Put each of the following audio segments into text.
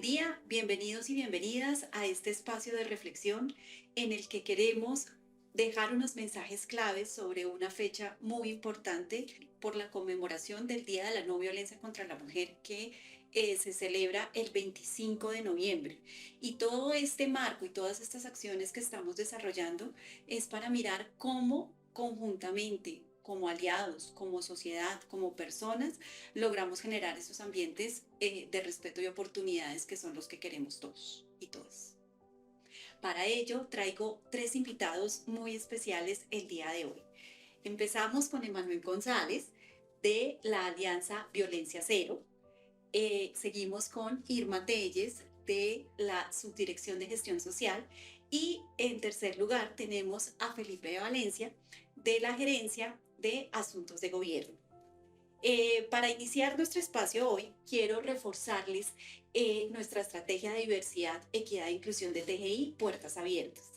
día, bienvenidos y bienvenidas a este espacio de reflexión en el que queremos dejar unos mensajes claves sobre una fecha muy importante por la conmemoración del Día de la No Violencia contra la Mujer que se celebra el 25 de noviembre. Y todo este marco y todas estas acciones que estamos desarrollando es para mirar cómo conjuntamente, como aliados, como sociedad, como personas, logramos generar esos ambientes de respeto y oportunidades que son los que queremos todos y todas. Para ello, traigo tres invitados muy especiales el día de hoy. Empezamos con Emanuel González de la Alianza Violencia Cero. Seguimos con Irma Telles de la Subdirección de Gestión Social y en tercer lugar tenemos a Felipe Valencia de la Gerencia de Asuntos de Gobierno. Para iniciar nuestro espacio hoy, quiero reforzarles nuestra estrategia de diversidad, equidad e inclusión de TGI, Puertas Abiertas.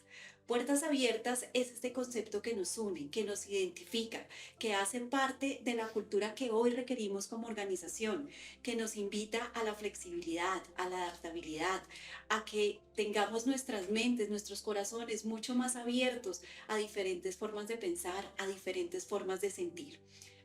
Puertas Abiertas es este concepto que nos une, que nos identifica, que hace parte de la cultura que hoy requerimos como organización, que nos invita a la flexibilidad, a la adaptabilidad, a que tengamos nuestras mentes, nuestros corazones mucho más abiertos a diferentes formas de pensar, a diferentes formas de sentir.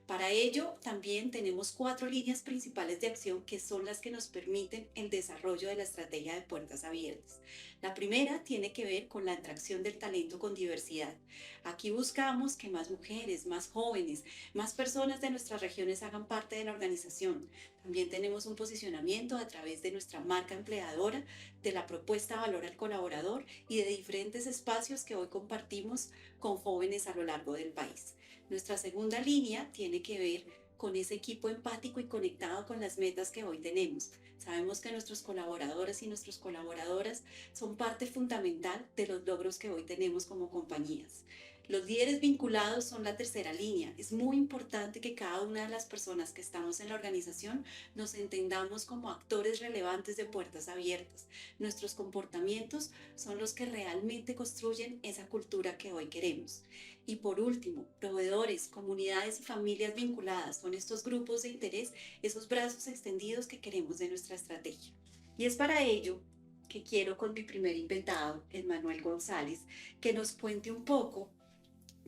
Para ello, también tenemos cuatro líneas principales de acción que son las que nos permiten el desarrollo de la estrategia de puertas abiertas. La primera tiene que ver con la atracción del talento con diversidad. Aquí buscamos que más mujeres, más jóvenes, más personas de nuestras regiones hagan parte de la organización. También tenemos un posicionamiento a través de nuestra marca empleadora, de la propuesta de valor al colaborador y de diferentes espacios que hoy compartimos con jóvenes a lo largo del país. Nuestra segunda línea tiene que ver con ese equipo empático y conectado con las metas que hoy tenemos. Sabemos que nuestros colaboradores y nuestras colaboradoras son parte fundamental de los logros que hoy tenemos como compañías. Los líderes vinculados son la tercera línea. Es muy importante que cada una de las personas que estamos en la organización nos entendamos como actores relevantes de puertas abiertas. Nuestros comportamientos son los que realmente construyen esa cultura que hoy queremos. Y por último, proveedores, comunidades y familias vinculadas con estos grupos de interés, esos brazos extendidos que queremos de nuestra estrategia. Y es para ello que quiero con mi primer invitado, Emanuel González, que nos cuente un poco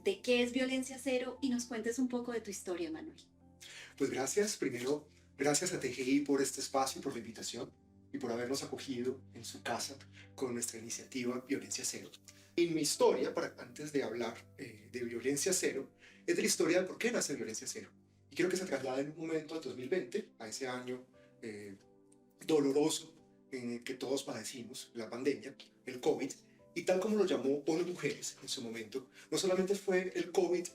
de qué es Violencia Cero y nos cuentes un poco de tu historia, Emanuel. Pues gracias, primero, gracias a TGI por este espacio, por la invitación y por habernos acogido en su casa con nuestra iniciativa Violencia Cero. En mi historia, antes de hablar de Violencia Cero, es de la historia de por qué nace Violencia Cero. Y quiero que se traslade en un momento al 2020, a ese año doloroso en el que todos padecimos, la pandemia, el COVID, y tal como lo llamó ONU Mujeres en su momento, no solamente fue el COVID,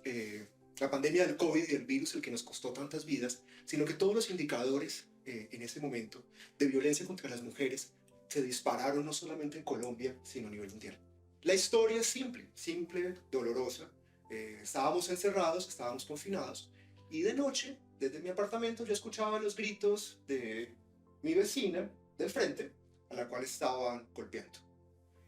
la pandemia del COVID y el virus el que nos costó tantas vidas, sino que todos los indicadores en ese momento de violencia contra las mujeres se dispararon no solamente en Colombia, sino a nivel mundial. La historia es simple, dolorosa. Estábamos encerrados, estábamos confinados, y de noche, desde mi apartamento, yo escuchaba los gritos de mi vecina del frente, a la cual estaban golpeando.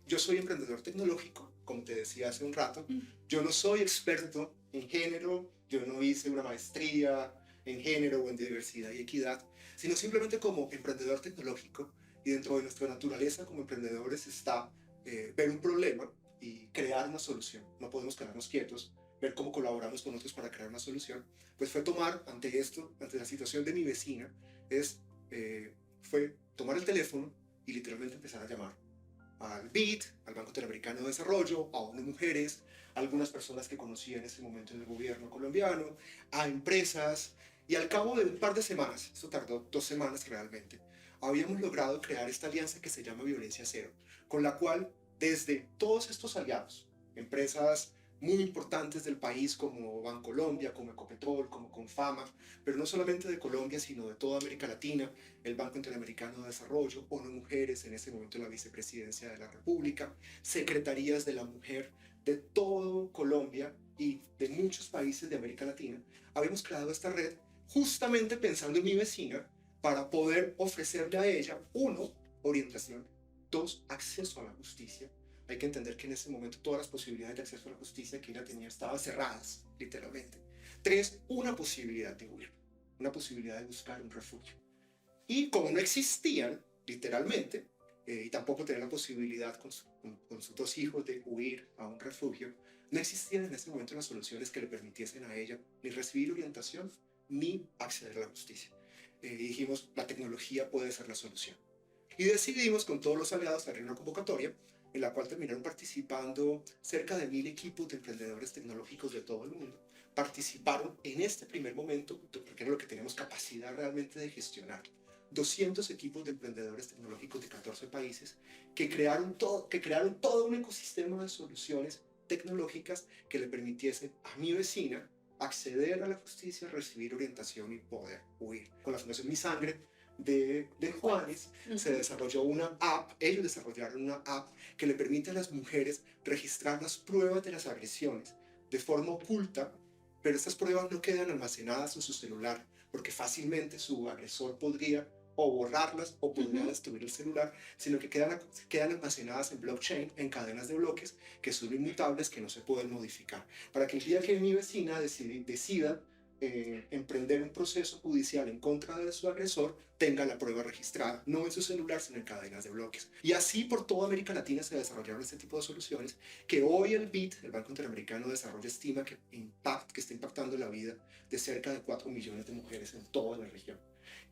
Yo soy emprendedor tecnológico, como te decía hace un rato. Yo no soy experto en género, yo no hice una maestría en género o en diversidad y equidad, sino simplemente como emprendedor tecnológico, y dentro de nuestra naturaleza como emprendedores está ver un problema y crear una solución. No podemos quedarnos quietos, ver cómo colaboramos con otros para crear una solución. Pues fue tomar ante esto, ante la situación de mi vecina, fue tomar el teléfono y literalmente empezar a llamar al BID, al Banco Interamericano de Desarrollo, a ONU Mujeres, a algunas personas que conocía en ese momento en el gobierno colombiano, a empresas, y al cabo de un par de semanas, esto tardó 2 semanas realmente, habíamos logrado crear esta alianza que se llama Violencia Cero, con la cual desde todos estos aliados, empresas muy importantes del país como Bancolombia, como Ecopetrol, como Confama, pero no solamente de Colombia, sino de toda América Latina, el Banco Interamericano de Desarrollo, ONU Mujeres, en ese momento la Vicepresidencia de la República, Secretarías de la Mujer de todo Colombia y de muchos países de América Latina, habíamos creado esta red justamente pensando en mi vecina para poder ofrecerle a ella, 1, orientación, 2, acceso a la justicia. Hay que entender que en ese momento todas las posibilidades de acceso a la justicia que ella tenía estaban cerradas, literalmente. 3, una posibilidad de huir, una posibilidad de buscar un refugio. Y como no existían, literalmente, y tampoco tener la posibilidad con sus dos hijos de huir a un refugio, no existían en ese momento las soluciones que le permitiesen a ella ni recibir orientación ni acceder a la justicia. Dijimos, la tecnología puede ser la solución. Y decidimos con todos los aliados abrir una convocatoria en la cual terminaron participando cerca de 1000 equipos de emprendedores tecnológicos de todo el mundo. Participaron en este primer momento, porque era lo que teníamos capacidad realmente de gestionar, 200 equipos de emprendedores tecnológicos de 14 países que crearon todo un ecosistema de soluciones tecnológicas que le permitiesen a mi vecina acceder a la justicia, recibir orientación y poder huir. Con la Fundación Mi Sangre de Juanes se desarrolló una app, ellos desarrollaron una app que le permite a las mujeres registrar las pruebas de las agresiones de forma oculta, pero estas pruebas no quedan almacenadas en su celular, porque fácilmente su agresor podría o borrarlas o podría destruir el celular, sino que quedan almacenadas en blockchain, en cadenas de bloques que son inmutables, que no se pueden modificar. Para que el día que mi vecina decida emprender un proceso judicial en contra de su agresor, tenga la prueba registrada, no en su celular, sino en cadenas de bloques. Y así por toda América Latina se desarrollaron este tipo de soluciones que hoy el BID, el Banco Interamericano de Desarrollo, estima que está impactando la vida de cerca de 4 millones de mujeres en toda la región.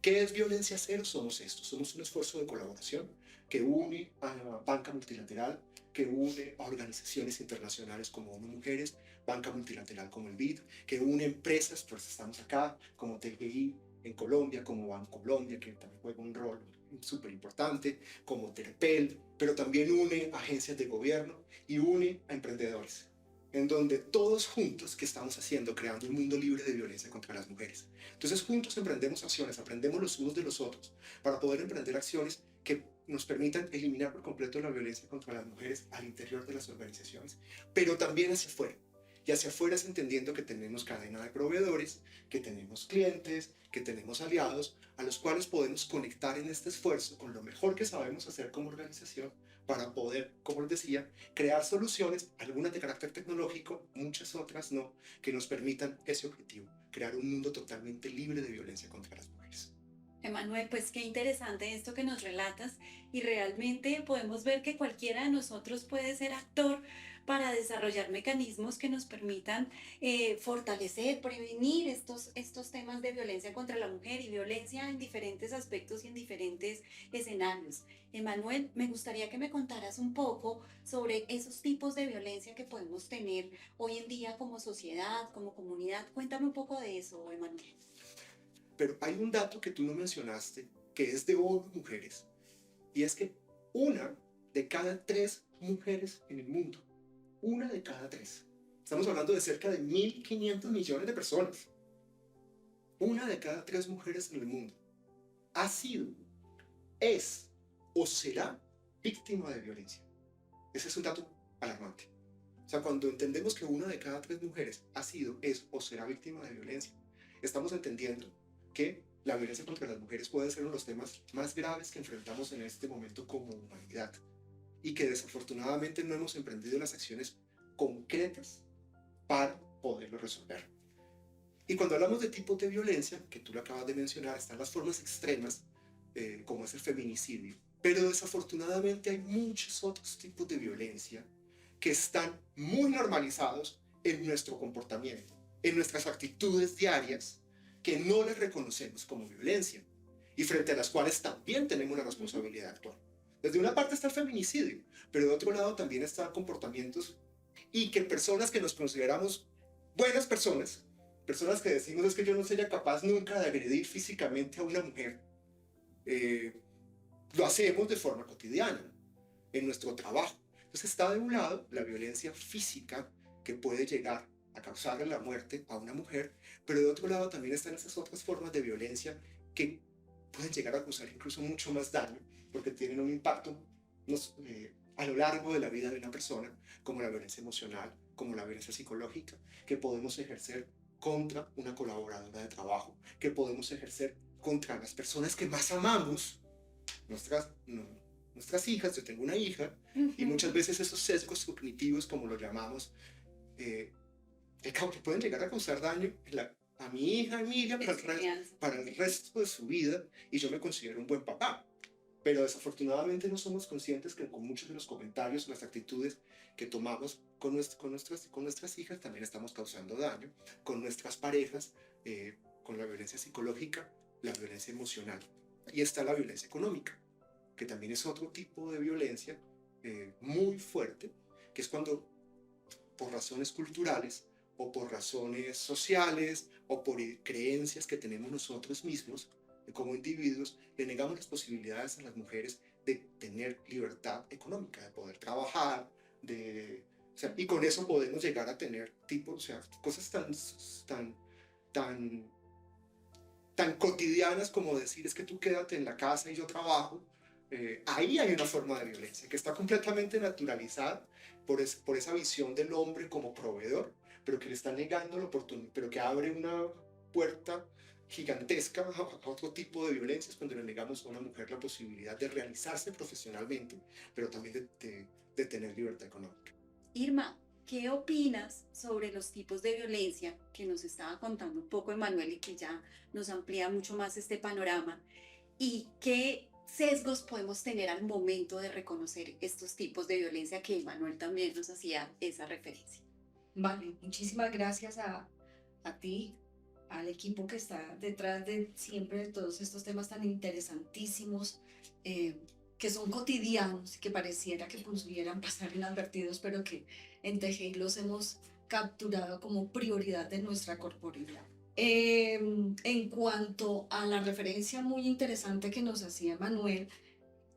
¿Qué es Violencia Cero? Somos esto, somos un esfuerzo de colaboración que une a la banca multilateral, que une a organizaciones internacionales como ONU Mujeres, banca multilateral como el BID, que une empresas, pues estamos acá, como TGI en Colombia, como Bancolombia, que también juega un rol súper importante, como Terpel, pero también une agencias de gobierno y une a emprendedores, en donde todos juntos, ¿qué estamos haciendo? Creando un mundo libre de violencia contra las mujeres. Entonces juntos emprendemos acciones, aprendemos los unos de los otros, para poder emprender acciones que nos permitan eliminar por completo la violencia contra las mujeres al interior de las organizaciones, pero también hacia afuera. Y hacia afuera es entendiendo que tenemos cadena de proveedores, que tenemos clientes, que tenemos aliados, a los cuales podemos conectar en este esfuerzo con lo mejor que sabemos hacer como organización para poder, como les decía, crear soluciones, algunas de carácter tecnológico, muchas otras no, que nos permitan ese objetivo, crear un mundo totalmente libre de violencia contra las mujeres. Emanuel, pues qué interesante esto que nos relatas y realmente podemos ver que cualquiera de nosotros puede ser actor para desarrollar mecanismos que nos permitan fortalecer, prevenir estos temas de violencia contra la mujer y violencia en diferentes aspectos y en diferentes escenarios. Emanuel, me gustaría que me contaras un poco sobre esos tipos de violencia que podemos tener hoy en día como sociedad, como comunidad. Cuéntame un poco de eso, Emanuel. Pero hay un dato que tú no mencionaste, que es de ONU Mujeres, y es que una de cada 3 mujeres en el mundo, una de cada 3, estamos hablando de cerca de 1.500 millones de personas, una de cada 3 mujeres en el mundo ha sido, es o será víctima de violencia. Ese es un dato alarmante. O sea, cuando entendemos que una de cada 3 mujeres ha sido, es o será víctima de violencia, estamos entendiendo que la violencia contra las mujeres puede ser uno de los temas más graves que enfrentamos en este momento como humanidad y que desafortunadamente no hemos emprendido las acciones concretas para poderlo resolver. Y cuando hablamos de tipos de violencia, que tú lo acabas de mencionar, están las formas extremas, como es el feminicidio, pero desafortunadamente hay muchos otros tipos de violencia que están muy normalizados en nuestro comportamiento, en nuestras actitudes diarias, que no les reconocemos como violencia y frente a las cuales también tenemos una responsabilidad de actuar. Desde una parte está el feminicidio, pero de otro lado también están comportamientos y que personas que nos consideramos buenas personas, personas que decimos es que yo no sería capaz nunca de agredir físicamente a una mujer, lo hacemos de forma cotidiana, en nuestro trabajo. Entonces está de un lado la violencia física que puede llegar a causarle la muerte a una mujer, pero de otro lado también están esas otras formas de violencia que pueden llegar a causar incluso mucho más daño porque tienen un impacto a lo largo de la vida de una persona, como la violencia emocional, como la violencia psicológica, que podemos ejercer contra una colaboradora de trabajo, que podemos ejercer contra las personas que más amamos, nuestras hijas. Yo tengo una hija y muchas veces esos sesgos cognitivos, como lo llamamos, que pueden llegar a causar daño a mi hija Emilia para el resto de su vida, y yo me considero un buen papá, pero desafortunadamente no somos conscientes que con muchos de los comentarios, las actitudes que tomamos con nuestras hijas también estamos causando daño, con nuestras parejas, con la violencia psicológica, la violencia emocional. Y está la violencia económica, que también es otro tipo de violencia muy fuerte, que es cuando por razones culturales o por razones sociales o por creencias que tenemos nosotros mismos como individuos, le negamos las posibilidades a las mujeres de tener libertad económica, de poder trabajar, o sea, y con eso podemos llegar a tener o sea, cosas tan, tan cotidianas como decir es que tú quédate en la casa y yo trabajo. Ahí hay una forma de violencia que está completamente naturalizada por esa visión del hombre como proveedor, pero que le está negando la oportunidad, pero que abre una puerta gigantesca a otro tipo de violencias cuando le negamos a una mujer la posibilidad de realizarse profesionalmente, pero también de tener libertad económica. Irma, ¿qué opinas sobre los tipos de violencia que nos estaba contando un poco Emanuel y que ya nos amplía mucho más este panorama? ¿Y qué sesgos podemos tener al momento de reconocer estos tipos de violencia que Emanuel también nos hacía esa referencia? Vale, muchísimas gracias a ti, al equipo que está detrás de siempre de todos estos temas tan interesantísimos, que son cotidianos y que pareciera que pudieran pasar inadvertidos, pero que en TGI los hemos capturado como prioridad de nuestra corporidad. En cuanto a la referencia muy interesante que nos hacía Manuel,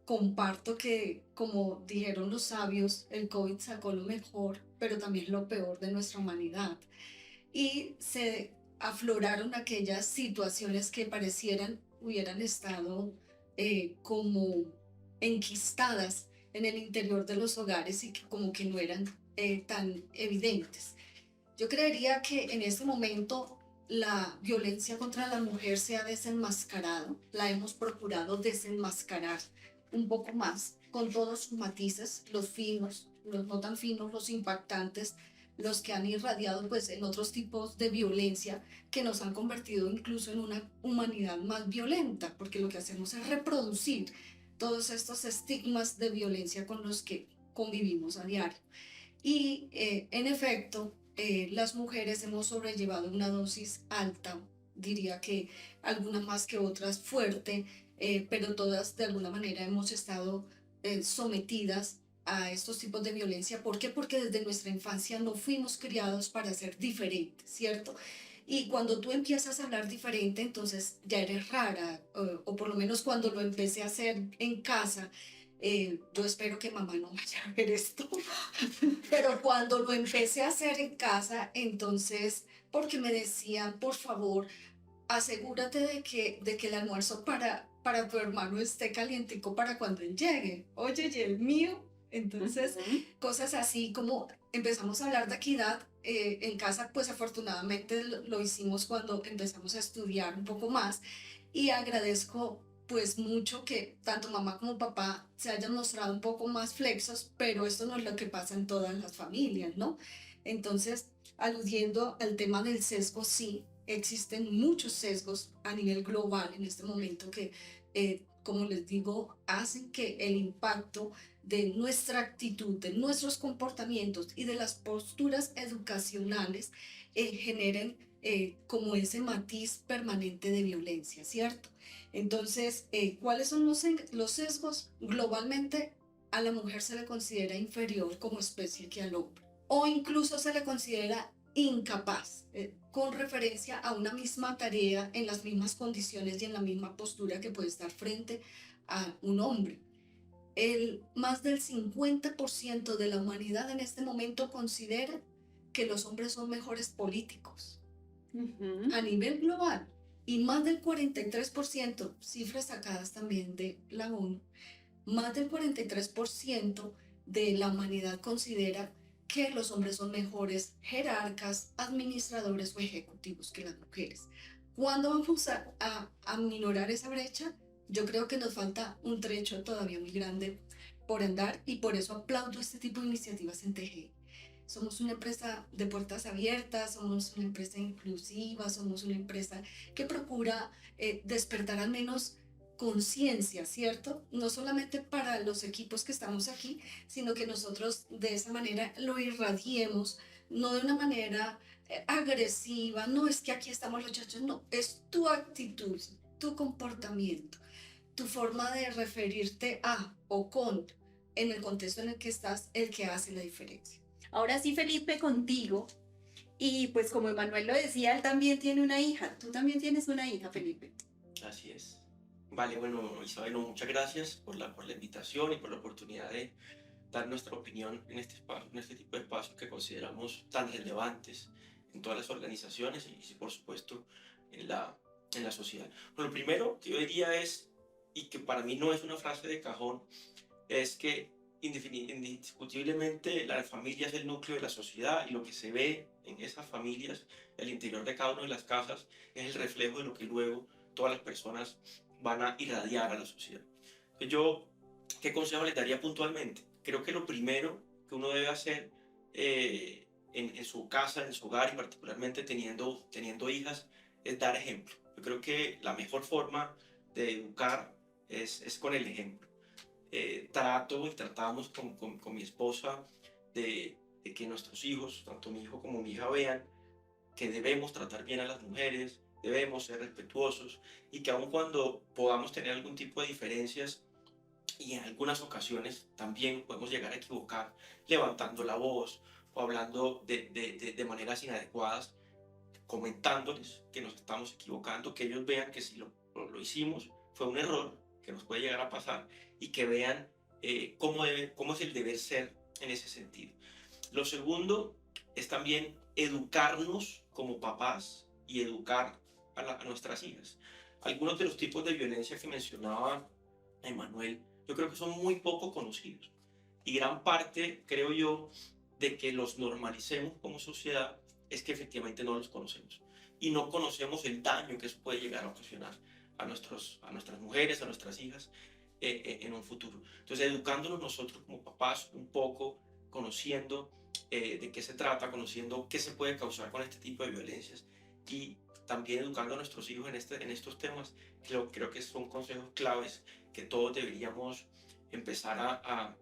comparto que, como dijeron los sabios, el COVID sacó lo mejor, pero también lo peor de nuestra humanidad. Y se afloraron aquellas situaciones que hubieran estado como enquistadas en el interior de los hogares y que como que no eran tan evidentes. Yo creería que en este momento la violencia contra la mujer se ha desenmascarado, la hemos procurado desenmascarar un poco más, con todos sus matices, los finos, los no tan finos, los impactantes, los que han irradiado pues en otros tipos de violencia que nos han convertido incluso en una humanidad más violenta, porque lo que hacemos es reproducir todos estos estigmas de violencia con los que convivimos a diario. Y en efecto, las mujeres hemos sobrellevado una dosis alta, diría que algunas más que otras fuerte, pero todas de alguna manera hemos estado sometidas a estos tipos de violencia. ¿Por qué? Porque desde nuestra infancia no fuimos criados para ser diferentes, ¿cierto? Y cuando tú empiezas a hablar diferente, entonces ya eres rara, o por lo menos cuando lo empecé a hacer en casa, yo espero que mamá no vaya a ver esto, pero cuando lo empecé a hacer en casa, entonces, porque me decían, por favor, asegúrate de que el almuerzo para tu hermano esté calientico para cuando él llegue. Oye, ¿y el mío? Entonces, cosas así como empezamos a hablar de equidad en casa, pues afortunadamente lo hicimos cuando empezamos a estudiar un poco más y agradezco pues mucho que tanto mamá como papá se hayan mostrado un poco más flexos, pero esto no es lo que pasa en todas las familias, ¿no? Entonces, aludiendo al tema del sesgo, sí, existen muchos sesgos a nivel global en este momento que, como les digo, hacen que el impacto de nuestra actitud, de nuestros comportamientos y de las posturas educacionales generen como ese matiz permanente de violencia, ¿cierto? Entonces, ¿cuáles son los sesgos? Globalmente, a la mujer se le considera inferior como especie que al hombre, o incluso se le considera incapaz, con referencia a una misma tarea en las mismas condiciones y en la misma postura que puede estar frente a un hombre. Más del 50% de la humanidad en este momento considera que los hombres son mejores políticos a nivel global, y más del 43%, cifras sacadas también de la ONU, más del 43% de la humanidad considera que los hombres son mejores jerarcas, administradores o ejecutivos que las mujeres. ¿Cuándo vamos a minorar esa brecha? Yo creo que nos falta un trecho todavía muy grande por andar y por eso aplaudo este tipo de iniciativas en TGI. Somos una empresa de puertas abiertas, somos una empresa inclusiva, somos una empresa que procura despertar al menos conciencia, ¿cierto? No solamente para los equipos que estamos aquí, sino que nosotros de esa manera lo irradiemos, no de una manera agresiva, no es que aquí estamos los muchachos, no, es tu actitud, tu comportamiento, tu forma de referirte a o con en el contexto en el que estás, el que hace la diferencia. Ahora sí, Felipe, contigo. Y pues como Emanuel lo decía, él también tiene una hija. Tú también tienes una hija, Felipe. Así es. Vale, bueno, Isabel, muchas gracias por la invitación y por la oportunidad de dar nuestra opinión en este espacio, en este tipo de espacios que consideramos tan relevantes en todas las organizaciones y por supuesto, en en la sociedad. Bueno, lo primero que yo diría es, y que para mí no es una frase de cajón, es que indiscutiblemente la familia es el núcleo de la sociedad y lo que se ve en esas familias, el interior de cada una de las casas, es el reflejo de lo que luego todas las personas van a irradiar a la sociedad. Entonces yo, ¿qué consejo les daría puntualmente? Creo que lo primero que uno debe hacer en su casa, en su hogar y particularmente teniendo hijas, es dar ejemplo. Yo creo que la mejor forma de educar es con el ejemplo. Trato y tratamos con mi esposa de que nuestros hijos, tanto mi hijo como mi hija, vean que debemos tratar bien a las mujeres, debemos ser respetuosos y que aun cuando podamos tener algún tipo de diferencias y en algunas ocasiones también podemos llegar a equivocar levantando la voz o hablando de maneras inadecuadas, comentándoles que nos estamos equivocando, que ellos vean que si lo hicimos fue un error que nos puede llegar a pasar y que vean cómo es el deber ser en ese sentido. Lo segundo es también educarnos como papás y educar a nuestras hijas. Algunos de los tipos de violencia que mencionaba Emanuel, yo creo que son muy poco conocidos. Y gran parte, creo yo, de que los normalicemos como sociedad es que efectivamente no los conocemos. Y no conocemos el daño que eso puede llegar a ocasionar a nuestras mujeres, a nuestras hijas en un futuro. Entonces, educándonos nosotros como papás un poco, conociendo de qué se trata, conociendo qué se puede causar con este tipo de violencias y también educando a nuestros hijos en estos temas, creo que son consejos claves que todos deberíamos empezar a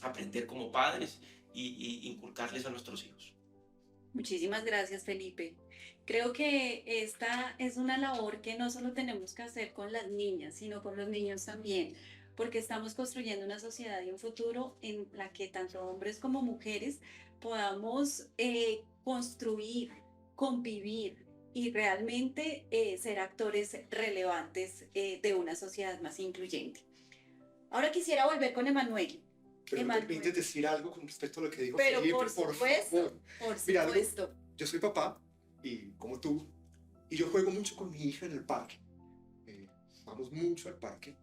aprender como padres y inculcarles a nuestros hijos. Muchísimas gracias, Felipe. Creo que esta es una labor que no solo tenemos que hacer con las niñas, sino con los niños también, porque estamos construyendo una sociedad y un futuro en la que tanto hombres como mujeres podamos construir, convivir y realmente ser actores relevantes de una sociedad más incluyente. Ahora quisiera volver con Emanuel. Pero me permites decir algo con respecto a lo que dijo Pero Felipe, por supuesto, favor. por Mira, supuesto. yo soy papá, y como tú, y yo juego mucho con mi hija en el parque. Vamos mucho al parque.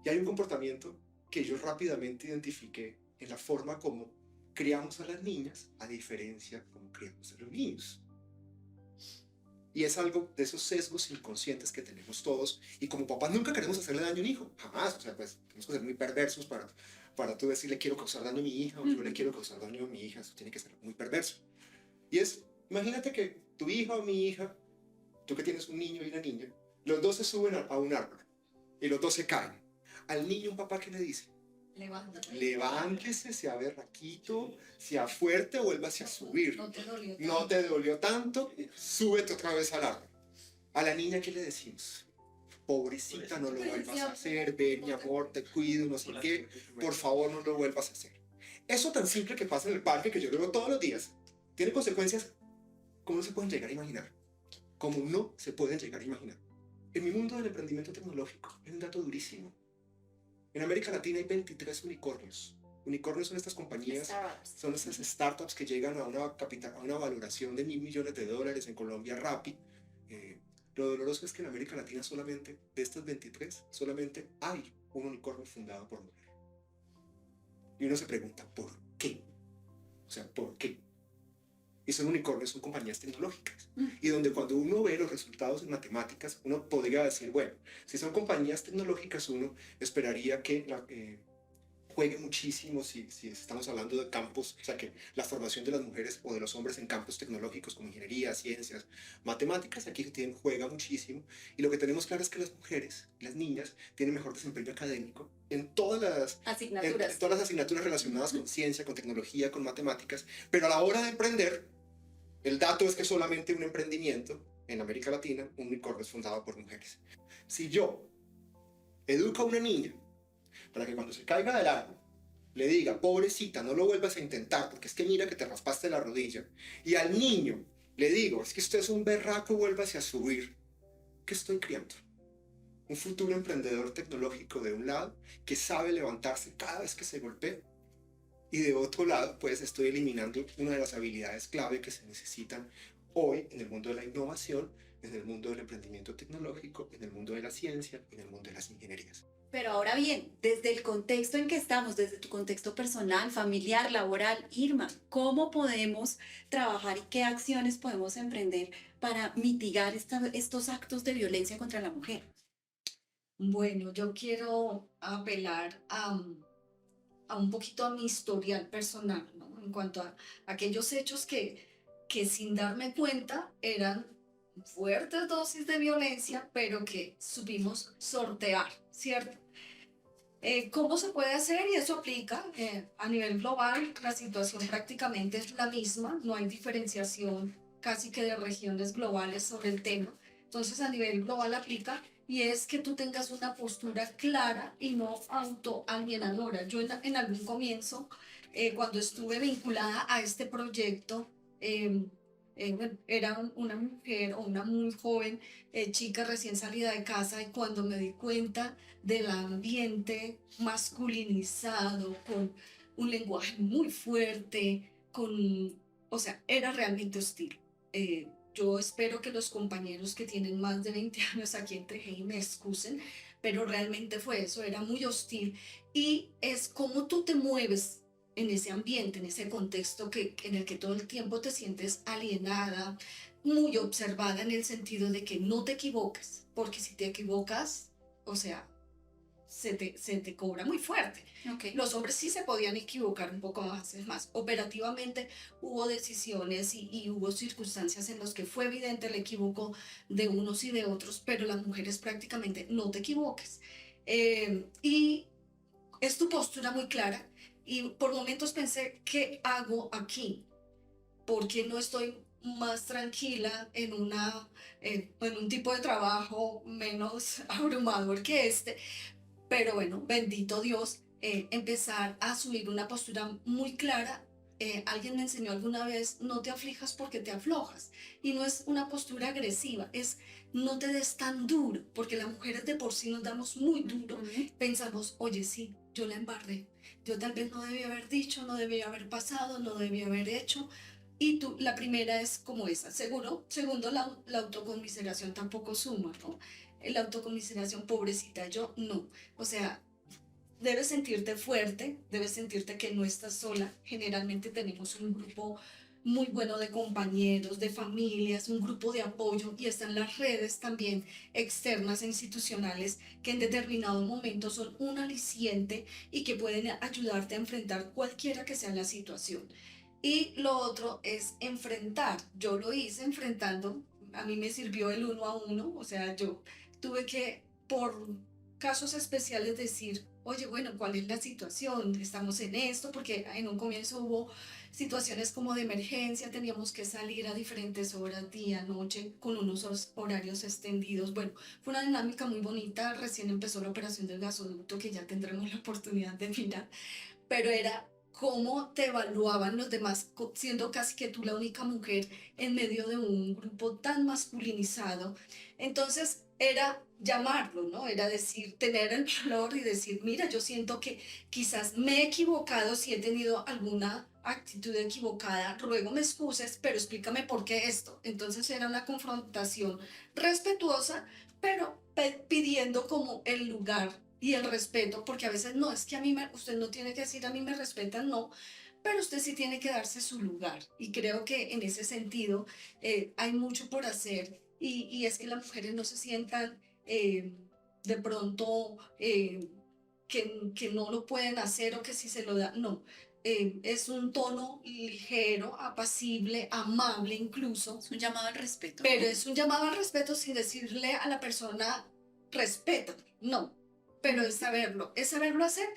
Y hay un comportamiento que yo rápidamente identifiqué en la forma como criamos a las niñas, a diferencia como criamos a los niños. Y es algo de esos sesgos inconscientes que tenemos todos. Y como papás nunca queremos hacerle daño a un hijo. Jamás. O sea, pues tenemos que ser muy perversos para tú decirle quiero causar daño a mi hija o yo le quiero causar daño a mi hija. Eso tiene que ser muy perverso. Y es, imagínate que tu hija o mi hija, tú que tienes un niño y una niña, los dos se suben a un árbol y los dos se caen. Al niño un papá, ¿qué le dice? Levántate. Levántese, sea berraquito, sea fuerte, vuélvase a subir. No te dolió tanto. No te dolió tanto, súbete otra vez al árbol. A la niña, ¿qué le decimos? Pobrecita, no lo vuelvas a hacer, ven mi amor, te cuido, no sé qué, por favor no lo vuelvas a hacer. Eso tan simple que pasa en el parque, que yo lo veo todos los días, tiene consecuencias como no se pueden llegar a imaginar. Como no se pueden llegar a imaginar. En mi mundo del emprendimiento tecnológico, es un dato durísimo. En América Latina hay 23 unicornios. Unicornios son estas compañías, son esas startups que llegan a una valoración de $1.000 millones. En Colombia, Rappi. Lo doloroso es que en América Latina solamente, de estas 23, solamente hay un unicornio fundado por mujer. Y uno se pregunta, ¿por qué? O sea, ¿por qué? Y son unicornios, son compañías tecnológicas. Y donde cuando uno ve los resultados en matemáticas, uno podría decir, bueno, si son compañías tecnológicas, uno esperaría que juegue muchísimo si estamos hablando de campos, o sea, que la formación de las mujeres o de los hombres en campos tecnológicos como ingeniería, ciencias, matemáticas, aquí juega muchísimo. Y lo que tenemos claro es que las mujeres, las niñas, tienen mejor desempeño académico en todas Asignaturas. en todas las asignaturas relacionadas con ciencia, con tecnología, con matemáticas, pero a la hora de emprender, el dato es que solamente un emprendimiento en América Latina, un unicornio es fundado por mujeres. Si yo educo a una niña para que cuando se caiga del árbol le diga, pobrecita, no lo vuelvas a intentar porque es que mira que te raspaste la rodilla, y al niño le digo, es que usted es un berraco, vuélvase a subir, ¿qué estoy criando? Un futuro emprendedor tecnológico de un lado que sabe levantarse cada vez que se golpea, y de otro lado pues estoy eliminando una de las habilidades clave que se necesitan hoy en el mundo de la innovación, en el mundo del emprendimiento tecnológico, en el mundo de la ciencia, en el mundo de las ingenierías. Pero ahora bien, desde el contexto en que estamos, desde tu contexto personal, familiar, laboral, Irma, ¿cómo podemos trabajar y qué acciones podemos emprender para mitigar estos actos de violencia contra la mujer? Bueno, yo quiero apelar a un poquito a mi historial personal, ¿no? En cuanto a aquellos hechos que sin darme cuenta eran fuertes dosis de violencia, pero que supimos sortear, ¿cierto? ¿Cómo se puede hacer? Y eso aplica a nivel global, la situación prácticamente es la misma, no hay diferenciación casi que de regiones globales sobre el tema. Entonces a nivel global aplica y es que tú tengas una postura clara y no autoalienadora. Yo en algún comienzo, cuando estuve vinculada a este proyecto, bueno, era una mujer o una muy joven chica recién salida de casa y cuando me di cuenta del ambiente masculinizado, con un lenguaje muy fuerte, o sea, era realmente hostil. Yo espero que los compañeros que tienen más de 20 años aquí en TGI me excusen, pero realmente fue eso, era muy hostil. Y es como tú te mueves en ese ambiente, en ese contexto en el que todo el tiempo te sientes alienada, muy observada en el sentido de que no te equivoques, porque si te equivocas, o sea, se te cobra muy fuerte. Okay. Los hombres sí se podían equivocar un poco más, es más, operativamente hubo decisiones y hubo circunstancias en las que fue evidente el equívoco de unos y de otros, pero las mujeres prácticamente no te equivoques. Y es tu postura muy clara y por momentos pensé, ¿qué hago aquí? ¿Por qué no estoy más tranquila en un tipo de trabajo menos abrumador que este? Pero bueno, bendito Dios, empezar a asumir una postura muy clara. Alguien me enseñó alguna vez, no te aflijas porque te aflojas. Y no es una postura agresiva, es no te des tan duro, porque las mujeres de por sí nos damos muy duro. Pensamos, oye, sí, yo la embarré. Yo tal vez no debía haber dicho, no debía haber pasado, no debía haber hecho. Y tú, la primera es como esa, seguro. Segundo, la autoconmiseración tampoco suma, ¿no? La autoconmiseración, pobrecita, yo no. O sea, debes sentirte fuerte, debes sentirte que no estás sola. Generalmente tenemos un grupo muy bueno de compañeros, de familias, un grupo de apoyo y están las redes también externas e institucionales que en determinado momento son un aliciente y que pueden ayudarte a enfrentar cualquiera que sea la situación. Y lo otro es enfrentar. Yo lo hice enfrentando, a mí me sirvió el uno a uno, o sea, yo tuve que, por casos especiales, decir, oye, bueno, ¿cuál es la situación? Estamos en esto, porque en un comienzo hubo situaciones como de emergencia, teníamos que salir a diferentes horas, día, noche, con unos horarios extendidos. Bueno, fue una dinámica muy bonita, recién empezó la operación del gasoducto, que ya tendremos la oportunidad de mirar, pero era cómo te evaluaban los demás, siendo casi que tú la única mujer en medio de un grupo tan masculinizado. Entonces era llamarlo, ¿no? Era decir, tener el valor y decir, mira, yo siento que quizás me he equivocado, si he tenido alguna actitud equivocada, ruego me excuses, pero explícame por qué esto. Entonces era una confrontación respetuosa, pero pidiendo como el lugar y el respeto, porque a veces no, es que usted no tiene que decir a mí me respetan, no, pero usted sí tiene que darse su lugar. Y creo que en ese sentido hay mucho por hacer y es que las mujeres no se sientan de pronto que no lo pueden hacer o que si se lo da, no. Es un tono ligero, apacible, amable incluso, Es un llamado al respeto, pero ¿no? es un llamado al respeto sin decirle a la persona, respeta, no, pero es saberlo hacer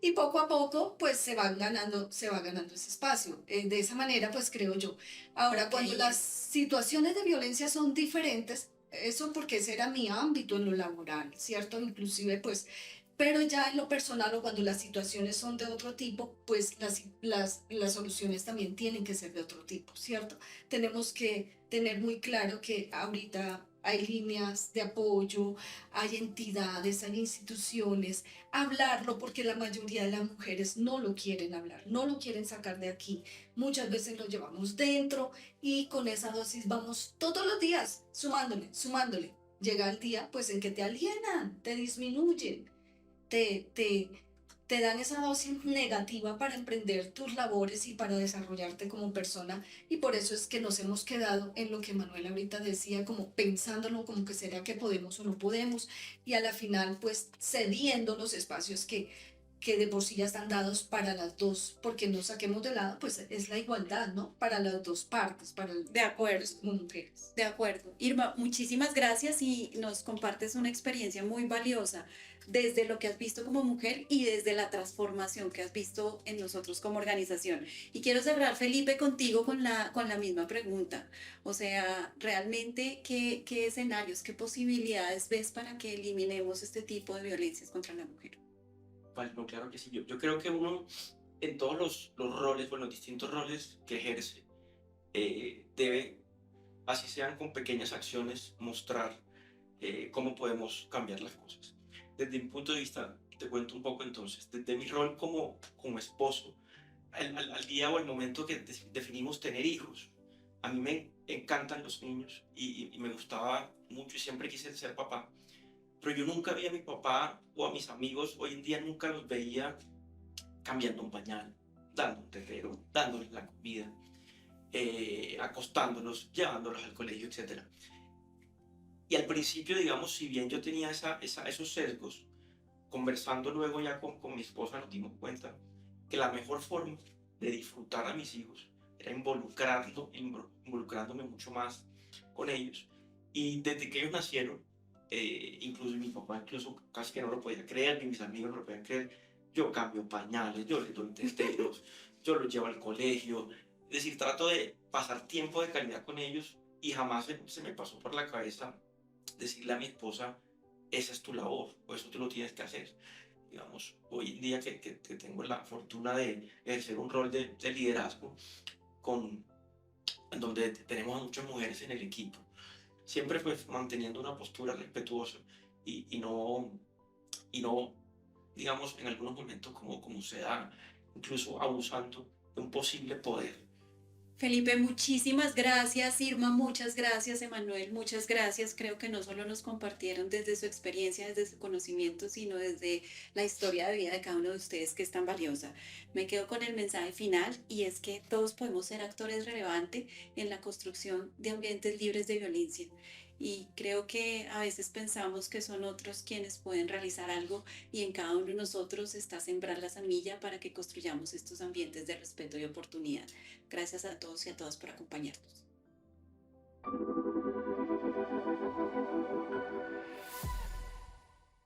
y poco a poco pues se va ganando ese espacio. De esa manera pues creo yo. Ahora, Ok, cuando las situaciones de violencia son diferentes, eso porque ese era mi ámbito en lo laboral, ¿cierto? Inclusive pues, pero ya en lo personal o cuando las situaciones son de otro tipo, pues las soluciones también tienen que ser de otro tipo, ¿cierto? Tenemos que tener muy claro que ahorita hay líneas de apoyo, hay entidades, hay instituciones, hablarlo porque la mayoría de las mujeres no lo quieren hablar, no lo quieren sacar de aquí. Muchas veces lo llevamos dentro y con esa dosis vamos todos los días sumándole, sumándole. Llega el día pues en que te alienan, te disminuyen, te, te, te dan esa dosis negativa para emprender tus labores y para desarrollarte como persona. Y por eso es que nos hemos quedado en lo que Manuel ahorita decía, como pensándolo, como que será que podemos o no podemos. Y a la final, pues cediendo los espacios que de por sí ya están dados para las dos, porque no saquemos de lado, pues es la igualdad, ¿no? Para las dos partes, para de acuerdo. pues, como mujeres. De acuerdo. Irma, muchísimas gracias y nos compartes una experiencia muy valiosa desde lo que has visto como mujer y desde la transformación que has visto en nosotros como organización. Y quiero cerrar, Felipe, contigo con la misma pregunta. O sea, realmente, ¿qué escenarios, qué posibilidades ves para que eliminemos este tipo de violencias contra la mujer? Vale, no, claro que sí. Yo creo que uno, en todos los roles, bueno, los distintos roles que ejerce, debe, así sean con pequeñas acciones, mostrar cómo podemos cambiar las cosas. Desde mi punto de vista, te cuento un poco entonces, desde mi rol como esposo, al día o al momento que definimos tener hijos, a mí me encantan los niños y me gustaba mucho y siempre quise ser papá, pero yo nunca vi a mi papá o a mis amigos, hoy en día nunca los veía cambiando un pañal, dando un tetero, dándoles la comida, acostándolos, llevándolos al colegio, etcétera. Y al principio, digamos, si bien yo tenía esos sesgos, conversando luego ya con mi esposa nos dimos cuenta que la mejor forma de disfrutar a mis hijos era involucrándome mucho más con ellos. Y desde que ellos nacieron, incluso mi papá incluso casi que no lo podía creer, ni mis amigos no lo podían creer, yo cambio pañales, yo les doy teteros, yo los llevo al colegio. Es decir, trato de pasar tiempo de calidad con ellos y jamás se me pasó por la cabeza decirle a mi esposa, esa es tu labor, o eso tú lo tienes que hacer. Digamos, hoy en día que tengo la fortuna de ejercer un rol de liderazgo con, en donde tenemos a muchas mujeres en el equipo, siempre pues manteniendo una postura respetuosa y no, digamos, en algunos momentos como se da, incluso abusando de un posible poder. Felipe, muchísimas gracias. Irma, muchas gracias. Emanuel, muchas gracias. Creo que no solo nos compartieron desde su experiencia, desde su conocimiento, sino desde la historia de vida de cada uno de ustedes que es tan valiosa. Me quedo con el mensaje final y es que todos podemos ser actores relevantes en la construcción de ambientes libres de violencia. Y creo que a veces pensamos que son otros quienes pueden realizar algo y en cada uno de nosotros está sembrar la semilla para que construyamos estos ambientes de respeto y oportunidad. Gracias a todos y a todas por acompañarnos.